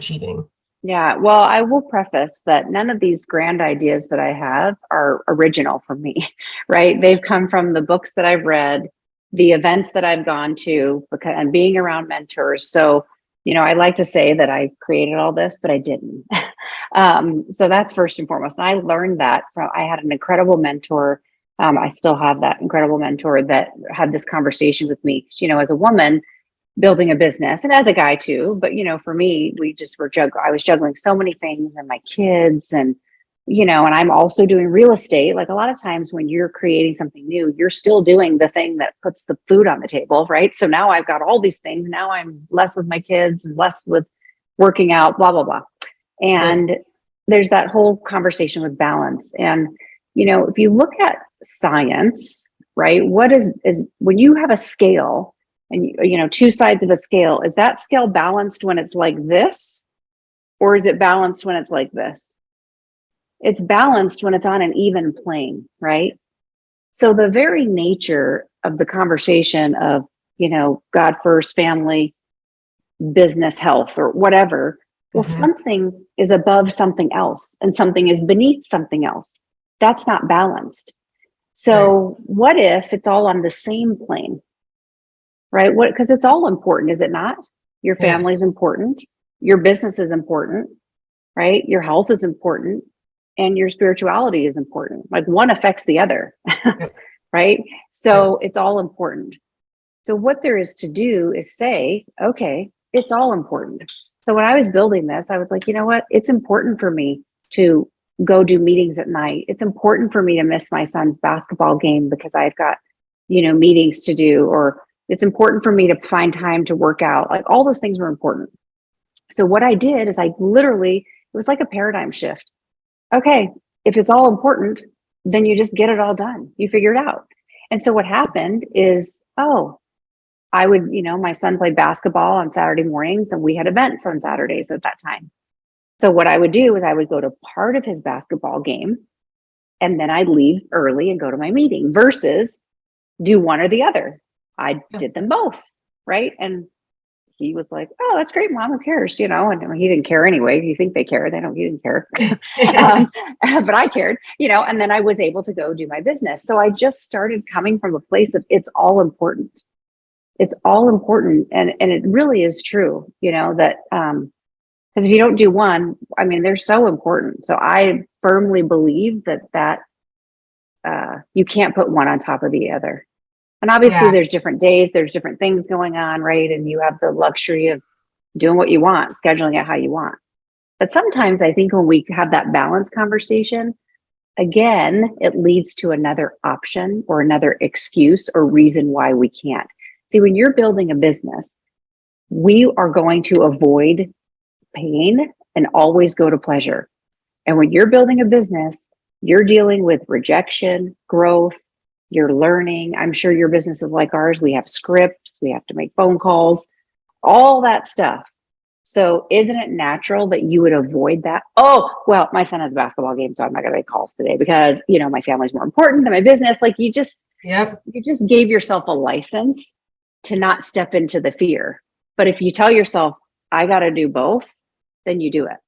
achieving? Yeah, well, I will preface that none of these grand ideas that I have are original for me, right? They've come from the books that I've read, the events that I've gone to, because and being around mentors. So, I like to say that I created all this, but I didn't. So that's first and foremost. And I learned that I had an incredible mentor. I still have that incredible mentor that had this conversation with me, as a woman building a business and as a guy too. But, for me, I was juggling so many things and my kids and I'm also doing real estate. Like a lot of times when you're creating something new, you're still doing the thing that puts the food on the table, right? So now I've got all these things. Now I'm less with my kids and less with working out, blah, blah, blah. And there's that whole conversation with balance. And, if you look at science, right, what is when you have a scale and, two sides of a scale, is that scale balanced when it's like this? Or is it balanced when it's like this? It's balanced when it's on an even plane, right? So the very nature of the conversation of, God first, family, business, health, or whatever, well, something is above something else and something is beneath something else. That's not balanced. So what if it's all on the same plane, right? Because it's all important, is it not? Your family is important. Your business is important, right? Your health is important. And your spirituality is important. Like one affects the other, right? So it's all important. So what there is to do is say, okay, it's all important. So when I was building this, I was like, you know what? It's important for me to go do meetings at night. It's important for me to miss my son's basketball game because I've got, meetings to do, or it's important for me to find time to work out. Like all those things were important. So what I did is it was like a paradigm shift. Okay, if it's all important, then you just get it all done. You figure it out. And so what happened is, I would, my son played basketball on Saturday mornings and we had events on Saturdays at that time. So what I would do is I would go to part of his basketball game and then I'd leave early and go to my meeting versus do one or the other. I did them both, right? And he was like, "Oh, that's great, Mom. Who cares?" And he didn't care anyway. You think they care? They don't. He didn't care, but I cared. And then I was able to go do my business. So I just started coming from a place of it's all important. It's all important, and it really is true. That because if you don't do one, they're so important. So I firmly believe that you can't put one on top of the other. And obviously there's different days, there's different things going on, right? And you have the luxury of doing what you want, scheduling it how you want. But sometimes I think when we have that balance conversation, again, it leads to another option or another excuse or reason why we can't. See, when you're building a business, we are going to avoid pain and always go to pleasure. And when you're building a business, you're dealing with rejection, growth, you're learning. I'm sure your business is like ours. We have scripts, we have to make phone calls, all that stuff. So isn't it natural that you would avoid that? Oh, well, my son has a basketball game, so I'm not going to make calls today because, my family's more important than my business. Like you just gave yourself a license to not step into the fear. But if you tell yourself, I got to do both, then you do it.